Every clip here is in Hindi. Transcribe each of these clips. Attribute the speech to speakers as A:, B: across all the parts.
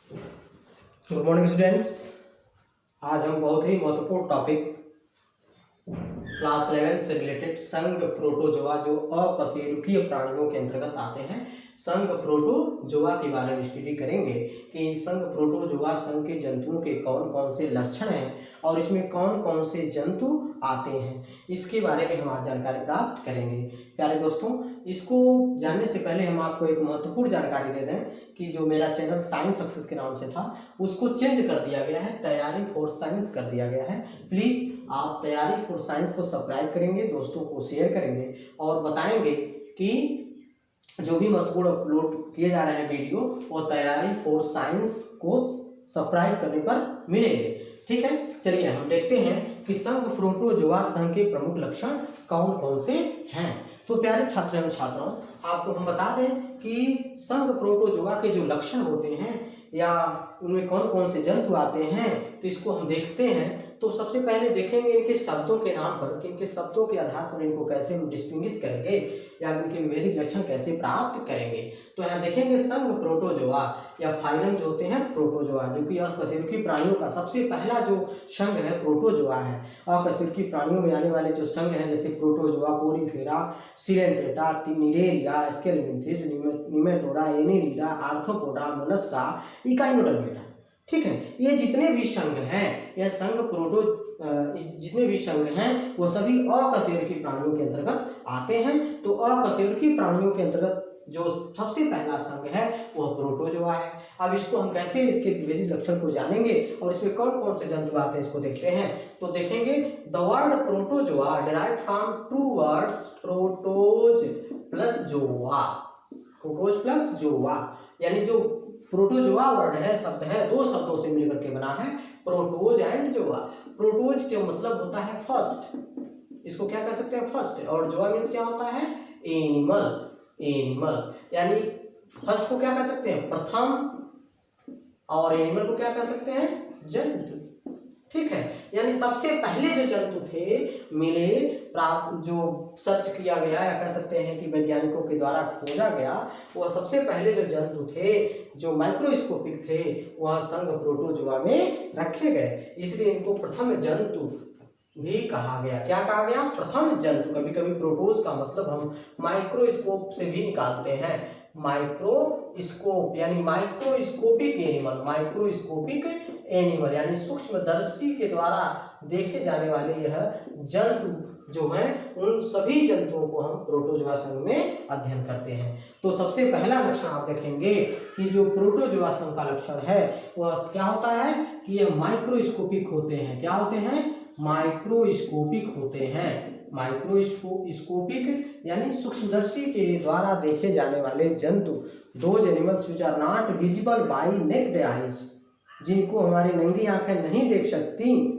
A: Good morning students. आज हम बहुत ही महत्वपूर्ण टॉपिक क्लास 11 से रिलेटेड संघ प्रोटोजोआ जो अकशेरुकीय प्राणियों के अंतर्गत आते हैं, संघ प्रोटोजोआ के बारे में स्टडी करेंगे कि संघ प्रोटोजोआ संघ के जंतुओं के कौन कौन से लक्षण हैं और इसमें कौन कौन से जंतु आते हैं, इसके बारे में हम आज जानकारी प्राप्त करेंगे। प्यारे दोस्तों, इसको जानने से पहले हम आपको एक महत्वपूर्ण जानकारी दे दें कि जो मेरा चैनल साइंस सक्सेस के नाम से था उसको चेंज कर दिया गया है, तैयारी फॉर साइंस कर दिया गया है। प्लीज़ आप तैयारी फॉर साइंस को सब्सक्राइब करेंगे, दोस्तों को शेयर करेंगे और बताएंगे कि जो भी महत्वपूर्ण अपलोड किए जा रहे हैं वीडियो वो तैयारी फॉर साइंस को सब्सक्राइब करने पर मिलेंगे। ठीक है, चलिए हम देखते हैं कि संघ प्रोटोजोआ संघ के प्रमुख लक्षण कौन कौन से हैं। तो प्यारे छात्र एवं छात्राओं, आपको हम बता दें कि संघ प्रोटोजोआ के जो लक्षण होते हैं या उनमें कौन कौन से जंतु आते हैं, तो इसको हम देखते हैं। तो सबसे पहले देखेंगे इनके शब्दों के नाम पर कि इनके शब्दों के आधार पर इनको कैसे हम डिस्टिंग्विश करेंगे या इनके विभेदिक लक्षण कैसे प्राप्त करेंगे। तो यहाँ देखेंगे संघ प्रोटोजोआ या फाइलम जो होते हैं प्रोटोजोआ, जो कि अकशेरुकीय प्राणियों का सबसे पहला जो संघ है प्रोटोजोआ है। अकशेरुकीय प्राणियों में आने वाले जो संघ हैं जैसे protozoa, porifera, coelenterata, cnidaria, aschelminthes, nematoda, annelida, arthropoda, mollusca, echinodermata. ठीक है, ये जितने भी संघ हैं, यह संघ जितने भी संघ हैं वो सभी अकशेरुकीय प्राणियों के अंतर्गत आते हैं। तो अकशेरुकीय प्राणियों के अंतर्गत जो सबसे पहला संघ है वह प्रोटोजोआ है। अब इसको हम कैसे इसके विभेदिक लक्षण को जानेंगे और इसमें कौन कौन से जंतु आते हैं इसको देखते हैं। तो देखेंगे the word protozoa derived from two words protos plus zoa. Protos plus zoa यानी जो प्रोटोजोआ वर्ड है, शब्द है, दो शब्दों से मिलकर के बना है, प्रोटोज एंड जोआ। प्रोटोज के मतलब होता है फर्स्ट, इसको क्या कह सकते हैं फर्स्ट, और जोआ मीन्स क्या होता है एनिमल। एनिमल यानी फर्स्ट को क्या कह सकते हैं प्रथम, और एनिमल को क्या कह सकते हैं जंतु। ठीक है, यानी सबसे पहले जो जंतु थे मिले, प्राप्त, जो सर्च किया गया या कह सकते हैं कि वैज्ञानिकों के द्वारा खोजा गया, वह सबसे पहले जो जंतु थे जो माइक्रोस्कोपिक थे वह संघ प्रोटोजोआ में रखे गए, इसलिए इनको प्रथम जंतु भी कहा गया। क्या कहा गया? प्रथम जंतु। कभी कभी प्रोटोज का मतलब हम माइक्रोस्कोप से भी निकालते हैं, माइक्रोस्कोप यानी माइक्रोस्कोपिक एनिमल, माइक्रोस्कोपिक एनिमल यानी सूक्ष्मदर्शी के द्वारा देखे जाने वाले यह जंतु जो हैं, उन सभी जंतुओं को हम प्रोटोजोआ संघ में अध्ययन करते हैं। तो सबसे पहला लक्षण आप देखेंगे कि जो प्रोटोजोआ संघ का लक्षण है वह क्या होता है कि ये माइक्रोस्कोपिक होते हैं। क्या होते हैं? माइक्रोस्कोपिक होते हैं। माइक्रोस्कोपिक यानी सूक्ष्मदर्शी के द्वारा देखे जाने वाले जंतु, those animals which are not visible by naked eyes, जिनको हमारी नंगी आंखें नहीं देख सकती,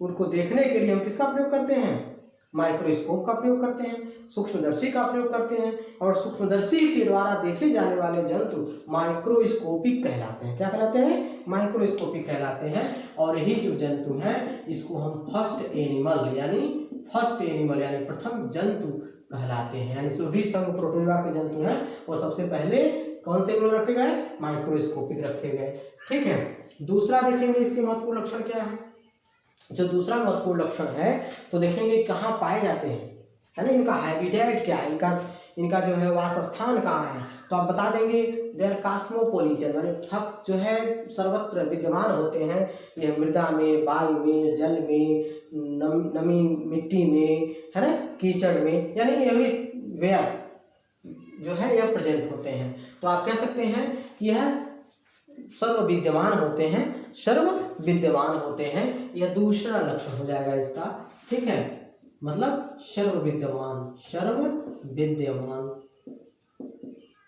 A: उनको देखने के लिए हम किसका प्रयोग करते हैं? माइक्रोस्कोप का प्रयोग करते हैं, सूक्ष्मदर्शी का प्रयोग करते हैं, और सूक्ष्मदर्शी के द्वारा देखे जाने वाले जंतु माइक्रोस्कोपिक कहलाते हैं। क्या कहलाते हैं? माइक्रोस्कोपिक कहलाते हैं। और यही जो जंतु हैं इसको हम फर्स्ट एनिमल यानी प्रथम जंतु कहलाते हैं। यानी सभी संघ प्रोटोजोआ के जंतु हैं वो सबसे पहले कौन से एनिमल रखे गए? माइक्रोस्कोपिक रखे गए। ठीक है, दूसरा देखेंगे इसके महत्वपूर्ण लक्षण क्या है। जो दूसरा महत्वपूर्ण लक्षण है तो देखेंगे कहाँ पाए जाते हैं, है ना, इनका हैबिटेट क्या है, इनका जो है वासस्थान कहाँ है। तो आप बता देंगे दे आर कॉस्मोपोलिटन, यानी सब जो है सर्वत्र विद्यमान होते हैं। ये मृदा में, वायु में, जल में, नमी मिट्टी में, है ना, कीचड़ में, यानी एवरीवेयर जो है यह प्रेजेंट होते हैं। तो आप कह सकते हैं कि यह सर्व विद्यमान होते हैं। यह दूसरा लक्षण हो जाएगा इसका। ठीक है, मतलब सर्व विद्यमान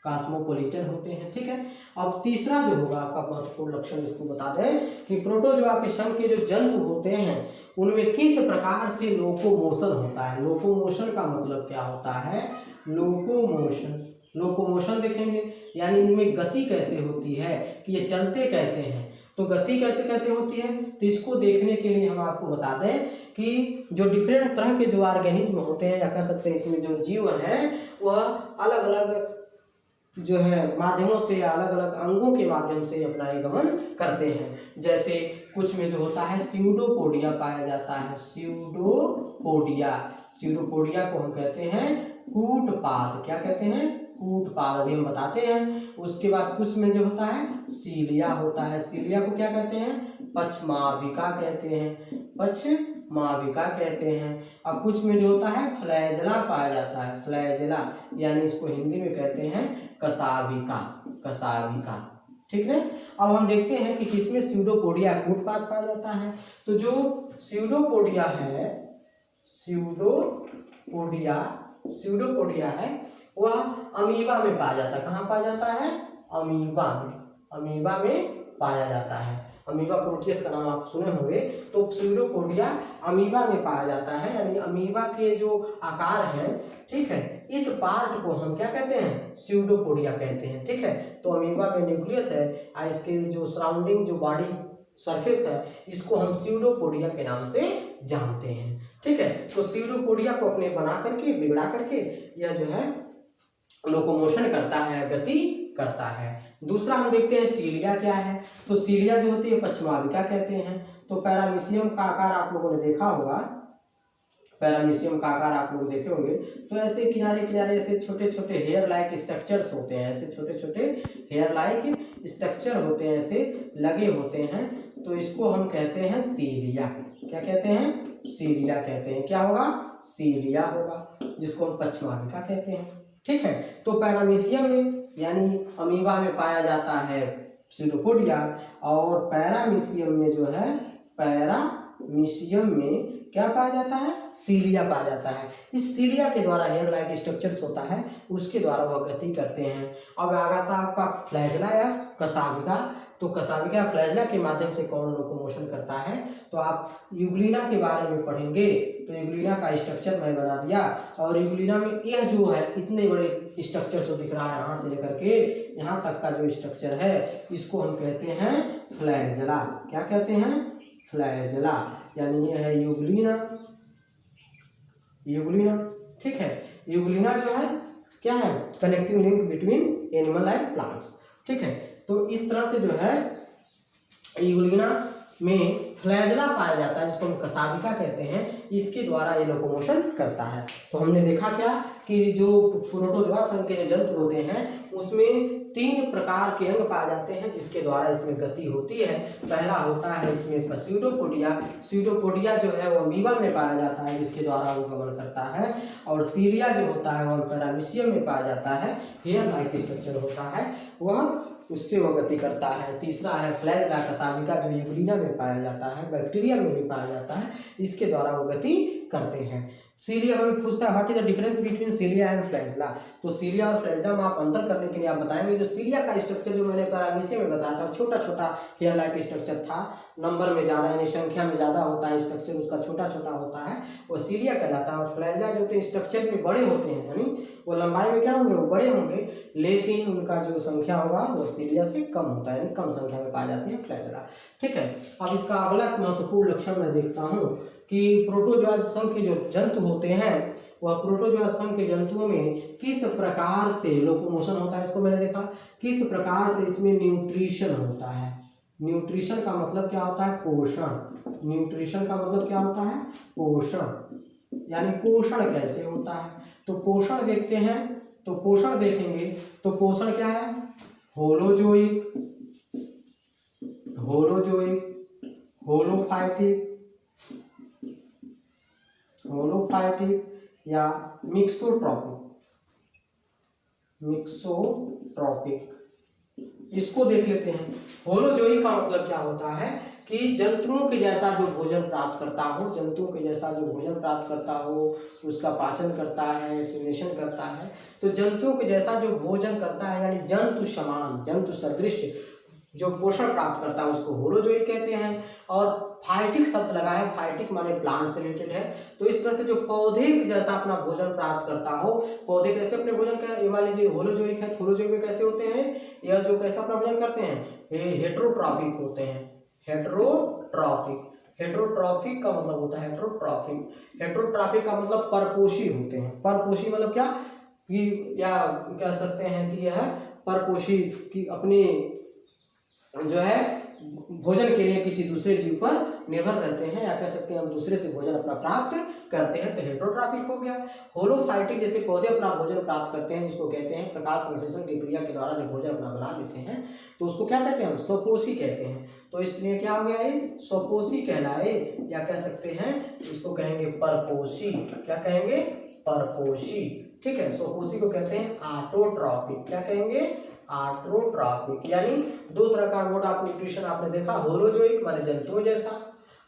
A: कॉस्मोपोलिटन होते हैं। ठीक है, अब तीसरा जो होगा आपका महत्वपूर्ण लक्षण, इसको बता दें कि प्रोटोजोआ के संघ के जो जंतु होते हैं उनमें किस प्रकार से लोकोमोशन होता है। लोकोमोशन का मतलब क्या होता है? लोकोमोशन देखेंगे यानी इनमें गति कैसे होती है, कि ये चलते कैसे हैं। तो गति कैसे होती है, तो इसको देखने के लिए हम आपको बता दें कि जो डिफरेंट तरह के जो ऑर्गेनिज्म होते हैं या कह सकते हैं इसमें जो जीव हैं वह अलग अलग जो है माध्यमों से, अलग अलग अंगों के माध्यम से अपना गमन करते हैं। जैसे कुछ में जो होता है स्यूडोपोडिया पाया जाता है, स्यूडोपोडिया। स्यूडोपोडिया को हम कहते हैं कूटपाद। क्या कहते हैं? कूटपाद, अभी हम बताते हैं। उसके बाद कुछ में जो होता है सीलिया होता है। सीलिया को क्या कहते हैं? पक्षमाविका कहते हैं, पक्षमाविका कहते हैं। और कुछ में जो होता है फ्लैजला पाया जाता है, फ्लैजला, यानी इसको हिंदी में कहते हैं कशाभिका, कशाभिका। ठीक है। अब हम देखते हैं कि किसमें स्यूडोपोडिया कूटपाद पाया जाता है। तो जो स्यूडोपोडिया है, स्यूडोपोडिया है वह अमीबा में पाया जाता है। कहाँ पाया जाता है? अमीबा में, अमीबा में पाया जाता है। अमीबा प्रोटियस का नाम आप सुने होंगे। तो स्यूडोपोडिया अमीबा में पाया जाता है, यानी अमीबा के जो आकार है, ठीक है, इस पार्ट को हम क्या कहते हैं? स्यूडोपोडिया कहते हैं। ठीक है। तो अमीबा में न्यूक्लियस है और इसके जो सराउंडिंग जो बॉडी सरफेस है, इसको हम स्यूडोपोडिया के नाम से जानते हैं। ठीक है। तो स्यूडोपोडिया को अपने बना करके, बिगड़ा करके यह जो है लोकोमोशन करता है, गति करता है। दूसरा हम देखते हैं सीलिया क्या है। तो सीलिया जो होती है पक्षमाविका कहते हैं। तो पैरामीशियम का आकार आप लोगों ने देखा होगा, पैरामीशियम का आकार आप लोग देखे होंगे। तो ऐसे किनारे किनारे ऐसे छोटे छोटे हेयर लाइक स्ट्रक्चर्स होते हैं, ऐसे छोटे छोटे हेयर लाइक स्ट्रक्चर होते हैं, ऐसे लगे होते हैं। तो इसको हम कहते हैं सीलिया। क्या कहते हैं? सीलिया कहते हैं। क्या होगा? सीलिया होगा, जिसको हम पक्षमाविका कहते हैं। ठीक है। तो पैरामीशियम में यानी अमीबा में पाया जाता है स्यूडोपोडिया, और पैरामीशियम में जो है, पैरामीशियम में क्या पाया जाता है? सीलिया पाया जाता है। इस सीलिया के द्वारा हेयर लाइक स्ट्रक्चर्स होता है, उसके द्वारा वह गति करते हैं। अब आगा था आपका फ्लैजला या कशाभिका। तो कशाभिका फ्लैजला के माध्यम से कौन लोकोमोशन करता है? तो आप यूग्लिना के बारे में पढ़ेंगे। तो यूग्लिना का स्ट्रक्चर मैं बना दिया, और यूग्लिना में यह जो है इतने बड़े स्ट्रक्चर जो दिख रहा है, यहाँ से लेकर के यहाँ तक का जो स्ट्रक्चर है, इसको हम कहते हैं फ्लैजला। क्या कहते हैं? फ्लैजला। यानी ये है यूग्लिना, यूग्लिना। ठीक है। यूग्लिना जो है क्या है? Connecting link between animal and plants. ठीक है। तो इस तरह से जो है यूग्लिना में फ्लैजला पाया जाता है, जिसको हम कशाभिका कहते हैं। इसके द्वारा ये लोकोमोशन करता है। तो हमने देखा क्या कि जो प्रोटोजोआ संघ के जंतु होते हैं, उसमें 3 प्रकार के अंग पाए जाते हैं, जिसके द्वारा इसमें गति होती है। पहला होता है इसमें स्यूडोपोडिया। स्यूडोपोडिया जो है वो अमीबा में पाया जाता है, जिसके द्वारा वो गमन करता है। और सीलिया जो होता है वो पैरामीशियम में पाया जाता है, हेयर लाइक स्ट्रक्चर होता है, वह उससे वह गति करता है। तीसरा है फ्लैजला कशाभिका, जो यूग्लिना में पाया जाता है, बैक्टीरिया में भी पाया जाता है, इसके द्वारा वो गति करते हैं। सीलिया हमें पूछता है what is the difference between cilia and flagella. तो सीलिया और फ्लैजला में आप अंतर करने के लिए आप बताएंगे। जो सीलिया का स्ट्रक्चर जो मैंने पैरामीशियम में बताया था, छोटा छोटा हेयर लाइक स्ट्रक्चर था, नंबर में ज़्यादा यानी संख्या में ज़्यादा होता है, स्ट्रक्चर उसका छोटा छोटा होता है, वो सीलिया कहलाता है। और फ्लैजला जो होते हैं स्ट्रक्चर में बड़े होते हैं, यानी वो लंबाई में क्या होंगे? वो बड़े होंगे, लेकिन उनका जो संख्या होगा वो सीलिया से कम होता है, यानी कम संख्या में पाई जाती है फ्लैजला। ठीक है। अब इसका अगला महत्वपूर्ण लक्षण मैं देखता हूँ कि प्रोटोजोआ संघ के जो जंतु होते हैं, वह प्रोटोजोआ संघ के जंतुओं में किस प्रकार से लोकोमोशन होता है, इसको मैंने देखा। किस प्रकार से इसमें न्यूट्रिशन होता है। न्यूट्रिशन का मतलब क्या होता है? पोषण। न्यूट्रिशन का मतलब क्या होता है? पोषण। यानी पोषण कैसे होता है, तो पोषण देखते हैं। तो पोषण देखेंगे तो पोषण क्या है? होलोजोइक, होलोजोइक, होलोफाइटिक, होलोफाइटिक या मिक्सोट्रॉपिक, मिक्सोट्रॉपिक। इसको देख लेते हैं। होलोजोइक का मतलब क्या होता है कि जंतुओं के जैसा जो भोजन प्राप्त करता हो, जंतुओं के जैसा जो भोजन प्राप्त करता हो, उसका पाचन करता है, एसिमिलेशन करता है। तो जंतुओं के जैसा जो भोजन करता है, यानी जंतु समान, जंतु सदृश जो पोषण प्राप्त करता है, उसको होलोजोइक कहते हैं। और फाइटिक शब्द लगा है, फाइटिक माने प्लांट से रिलेटेड है। तो इस तरह से जो पौधे के जैसा अपना भोजन प्राप्त करता हो, पौधे कैसे अपने भोजन कर, मान लीजिए होलोजोइक है, होलोजोइक में कैसे होते हैं? यह जो कैसा अपना भोजन करते हैं, ये हेटेरोट्रॉफिक होते हैं। हेटेरोट्रॉफिक, हेटेरोट्रॉफिक का मतलब होता है हेटेरोट्रॉफिक। हेटेरोट्रॉफिक का मतलब परपोषी होते हैं। परपोषी मतलब क्या कि या कह सकते हैं कि यह परपोषी की अपने जो है भोजन के लिए किसी दूसरे जीव पर निर्भर रहते हैं, या कह सकते हैं हम दूसरे से भोजन अपना प्राप्त करते हैं, तो हेटेरोट्रॉपिक हो गया। होलोफाइटिक जैसे पौधे अपना भोजन प्राप्त करते हैं, जिसको कहते हैं प्रकाश संश्लेषण की क्रिया के द्वारा जब भोजन अपना बना लेते हैं, तो उसको क्या कहते हैं हम स्वपोषी कहते हैं। तो इसलिए क्या हो गया ये स्वपोषी कहलाए, या कह सकते हैं इसको कहेंगे परपोषी। क्या कहेंगे? परपोषी। ठीक है, स्वपोषी को कहते हैं ऑटोट्रॉपिक। क्या कहेंगे? ऑटोट्रॉपिक। यानी दो तरह का मोड ऑफ न्यूट्रिशन आपने देखा, होलोजोइक माने जंतुओं जैसा,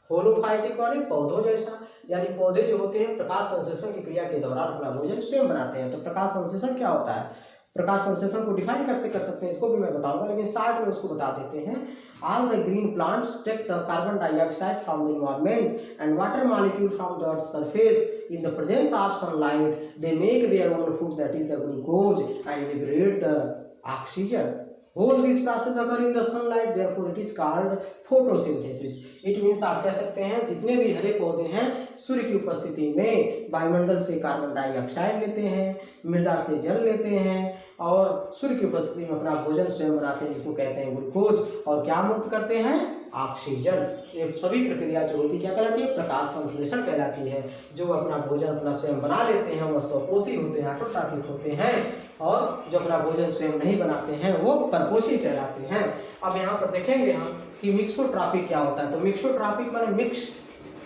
A: होलोफाइटिक माने पौधों जैसा। यानी पौधे जो होते हैं प्रकाश संश्लेषण की क्रिया के दौरान अपना भोजन स्वयं बनाते हैं। तो प्रकाश संश्लेषण क्या होता है? प्रकाश संश्लेषण को डिफाइन कैसे कर सकते हैं इसको भी मैं बताऊंगा, लेकिन शॉर्ट में उसको बता देते हैं। All the green plants take the carbon dioxide from the environment and water molecule from the earth's surface. In the presence of sunlight, they make their own food, that is the glucose, and liberate the oxygen. All these processes occur in the sunlight, therefore it is called photosynthesis. It means आप कह सकते हैं जितने भी हरे पौधे हैं सूर्य की उपस्थिति में वायुमंडल से कार्बन डाइऑक्साइड लेते हैं, मृदा से जल लेते हैं और सूर्य की उपस्थिति में अपना भोजन स्वयं बनाते हैं, जिसको कहते हैं ग्लूकोज, और क्या मुक्त करते हैं? ऑक्सीजन। ये सभी प्रक्रिया जो होती है क्या कहलाती है? प्रकाश संश्लेषण कहलाती है। जो अपना भोजन अपना स्वयं बना लेते हैं वह स्वपोषी होते हैं, ऑटोट्रॉपिक होते हैं, और जो अपना भोजन स्वयं नहीं बनाते हैं वो परपोषी कहलाते हैं। अब यहाँ पर देखेंगे हम कि मिक्सोट्रॉपिक क्या होता है। तो मिक्सोट्रॉपिक माने मिक्स,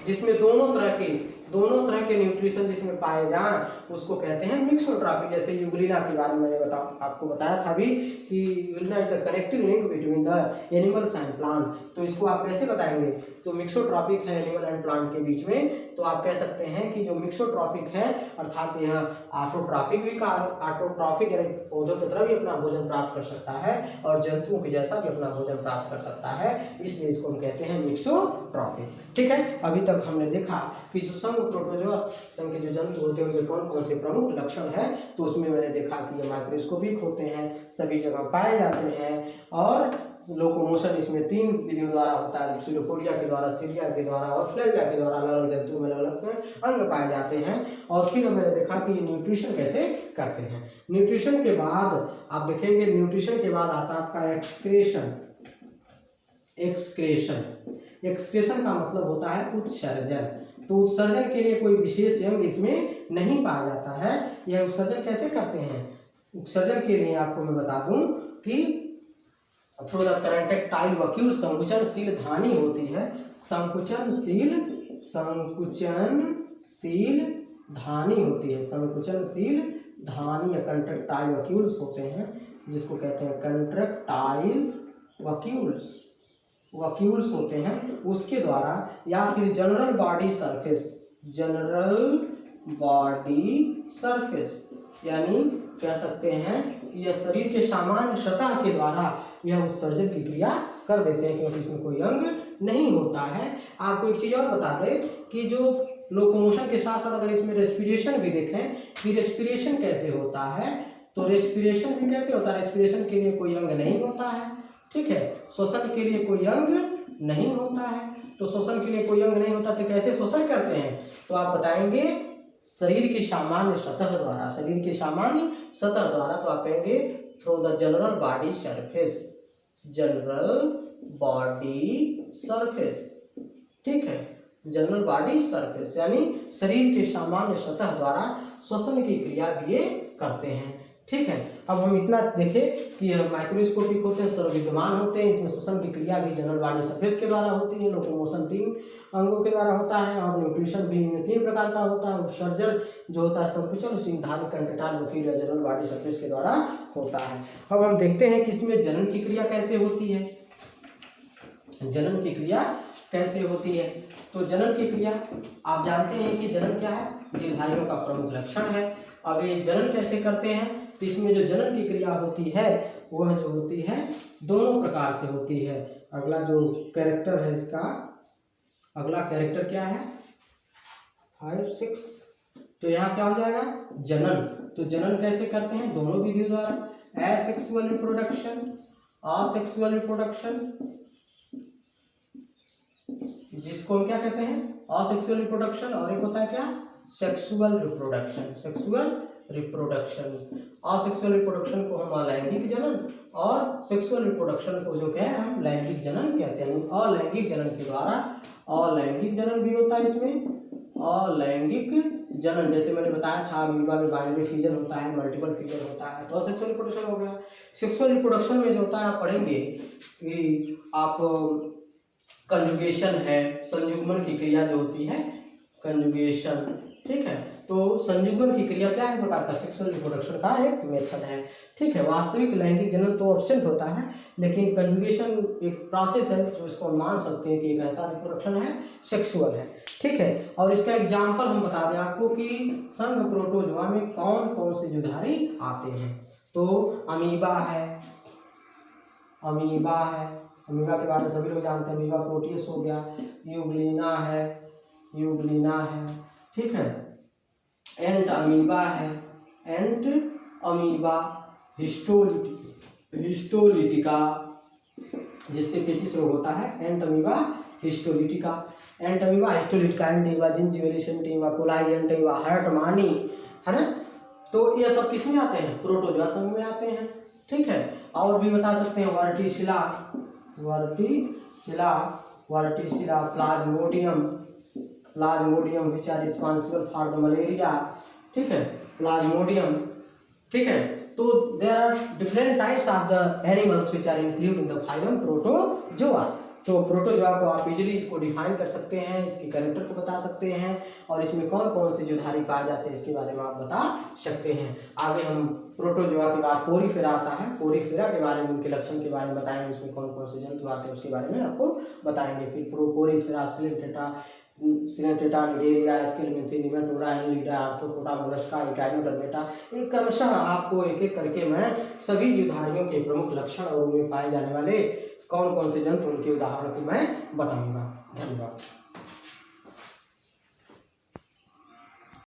A: जिसमें दोनों तरह के न्यूट्रिशन जिसमें पाए जाएं उसको कहते हैं मिक्सोट्रॉपिक। जैसे यूग्लिना के बारे में मैंने आपको बताया था अभी कि Euglena is the connecting link between the animals and plant. तो इसको आप कैसे बताएंगे? तो मिक्सोट्रॉपिक है एनिमल एंड प्लांट के बीच में, तो आप कह सकते हैं कि जो मिक्सोट्रॉपिक है अर्थात यह ऑटोट्रॉपिक भी ऑटोट्रॉपिक यानी पौधों की तरह भी अपना भोजन प्राप्त कर सकता है और जंतुओं के जैसा भी अपना भोजन प्राप्त कर सकता है, इसलिए इसको हम कहते हैं मिक्सोट्रॉपिक। ठीक है, अभी तक हमने देखा कि जो संघ प्रोटोजोआ संघ के जो जंतु होते हैं उनके कौन कौन से प्रमुख लक्षण है। तो उसमें मैंने देखा कि ये माइक्रोस्कोपिक होते हैं, सभी जगह पाए जाते हैं, और लोकोमोशन इसमें 3 विधियों द्वारा होता है, सिलोपोडिया के द्वारा, सीरिया के द्वारा और फ्लैजिया के द्वारा अलग अलग जंतुओं में अलग अंग पाए जाते हैं। और फिर मैंने देखा कि न्यूट्रिशन कैसे करते हैं। न्यूट्रिशन के बाद आप देखेंगे, न्यूट्रिशन के बाद आता है आपका एक्सक्रेशन। एक्सक्रेशन का मतलब होता है उत्सर्जन। तो उत्सर्जन के लिए कोई विशेष अंग इसमें नहीं पाया जाता है। यह उत्सर्जन कैसे करते हैं? उत्सर्जन के लिए आपको मैं बता दूं कि थ्रू द कंट्रैक्टाइल वक्यूल संकुचनशील धानी होती है। संकुचनशील धानी होती है, संकुचनशील धानी या कंट्रैक्टाइल वक्यूल्स होते हैं, जिसको कहते हैं कंट्रैक्टाइल वक्यूल्स होते हैं, उसके द्वारा, या फिर जनरल बॉडी सरफेस यानी कह सकते हैं कि यह शरीर के सामान्य सतह के द्वारा यह उत्सर्जन की क्रिया कर देते हैं, क्योंकि इसमें कोई अंग नहीं होता है। आपको एक चीज और बता दें कि जो लोकोमोशन के साथ साथ अगर इसमें रेस्पिरेशन भी देखें कि रेस्पिरेशन कैसे होता है, तो रेस्पिरेशन भी कैसे होता है? रेस्पिरेशन के लिए कोई अंग नहीं होता है। ठीक है, श्वसन के लिए कोई अंग नहीं होता है। तो श्वसन के लिए कोई अंग नहीं होता तो कैसे श्वसन करते हैं? तो आप बताएंगे शरीर की सामान्य सतह द्वारा। तो आप कहेंगे through the general body surface. ठीक है, जनरल बॉडी सरफेस यानी शरीर के सामान्य सतह द्वारा श्वसन की क्रिया भी ये करते हैं। ठीक है, अब हम इतना देखें कि यह माइक्रोस्कोपिक होते हैं, सर्वविद्यमान होते हैं, इसमें श्वसन की क्रिया भी जनरल बॉडी सरफेस के द्वारा होती है, लोकोमोशन 3 अंगों के द्वारा होता है, और न्यूट्रिशन भी 3 प्रकार का होता है। उत्सर्जन जो होता है संकुचनशील धानी कंट्रैक्टाइल वक्यूल या जनरल बॉडी सरफेस के द्वारा होता है। अब हम देखते हैं कि इसमें जनन की क्रिया कैसे होती है। जनन की क्रिया कैसे होती है? तो जनन की क्रिया आप जानते हैं कि जनन क्या है? जीवधारियों का प्रमुख लक्षण है। अब ये जनन कैसे करते हैं? तो इसमें जो जनन की क्रिया होती है वह जो होती है दोनों प्रकार से होती है। अगला जो कैरेक्टर है इसका, अगला कैरेक्टर क्या है? 5, 6। तो यहाँ क्या हो जाएगा? जनन। तो जनन कैसे करते हैं? दोनों विधियों द्वारा, एसेक्सुअल रिप्रोडक्शन, असेक्सुअल रिप्रोडक्शन, जिसको हम क्या कहते हैं? असेक्सुअल रिप्रोडक्शन, और एक होता है क्या? Sexual reproduction. Reproduction. Asexual reproduction को हम अलैंगिक जनन और सेक्सुअल रिप्रोडक्शन को जो क्या है हम लैंगिक जनन कहते हैं। अलैंगिक जनन के द्वारा, अलैंगिक जनन भी होता है इसमें, अलैंगिक जनन जैसे मैंने बताया था अमीबा में बाइनरी फ्यूजन होता है, मल्टीपल फ्यूजन होता है, तो सेक्सुअल रिप्रोडक्शन हो गया। सेक्सुअल रिप्रोडक्शन में जो होता है आप पढ़ेंगे कि आप कंजुगेशन है, संयुग्मन की क्रिया जो होती है कंजुगेशन, ठीक है। तो संयुग्मन की क्रिया क्या है, प्रकार का सेक्सुअल रिप्रोडक्शन का एक मेथड है, ठीक है। वास्तविक लैंगिक जनन तो एब्सेंट होता है, लेकिन कंजुगेशन एक प्रोसेस है जो इसको हम मान सकते हैं कि एक ऐसा रिप्रोडक्शन है सेक्सुअल है, ठीक है। और इसका एग्जाम्पल हम बता दें आपको कि संघ प्रोटोजोआ में कौन कौन से जुधारी आते हैं। तो अमीबा है, अमीबा है, अमीबा के बारे में सभी लोग जानते हैं, अमीबा प्रोटियस हो गया, यूग्लिना है, यूग्लिना है, ठीक है। एंट अमीबा है, एंट अमीबा, हिस्टोलिटिका जिससे पेचिस रोग होता है, एंट अमीबा हिस्टोलिटिका, एंट अमीबा हिस्टोलिटिका, एंट अमीबा जिंजिविलिस, एंट अमीबा कोलाई, एंट अमीबा हर्टमानी, है ना। तो ये सब किस में आते हैं, प्रोटोजोआ संघ में आते हैं, ठीक है। और भी बता सकते हैं vorticella, vorticella, vorticella, plasmodium, plasmodium which are responsible for the malaria, ठीक है, प्लाज्मोडियम, ठीक है। तो there are different types of the animals which are include in the phylum protozoa. तो प्रोटोजोआ को आप इजीली इसको डिफाइन कर सकते हैं, इसके कैरेक्टर को बता सकते हैं और इसमें कौन कौन से जुधारी पाए जाते हैं इसके बारे में आप बता सकते हैं। आगे हम प्रोटोजोआ के बाद पोरीफेरा आता है, पोरीफेरा के बारे में, उनके लक्षण के बारे में बताएंगे, उसमें कौन कौन से जंतु आते हैं उसके बारे में आपको बताएंगे। फिर पोरीफेरा, सिनेटेटा, cnidaria, aschelminthes, nematoda, annelida, arthropoda, mollusca, echinodermata, एक क्रमशः आपको एक एक करके मैं सभी जुधारियों के प्रमुख लक्षण और उनमें पाए जाने वाले कौन कौन से जंतु उनके उदाहरण को मैं बताऊंगा। धन्यवाद।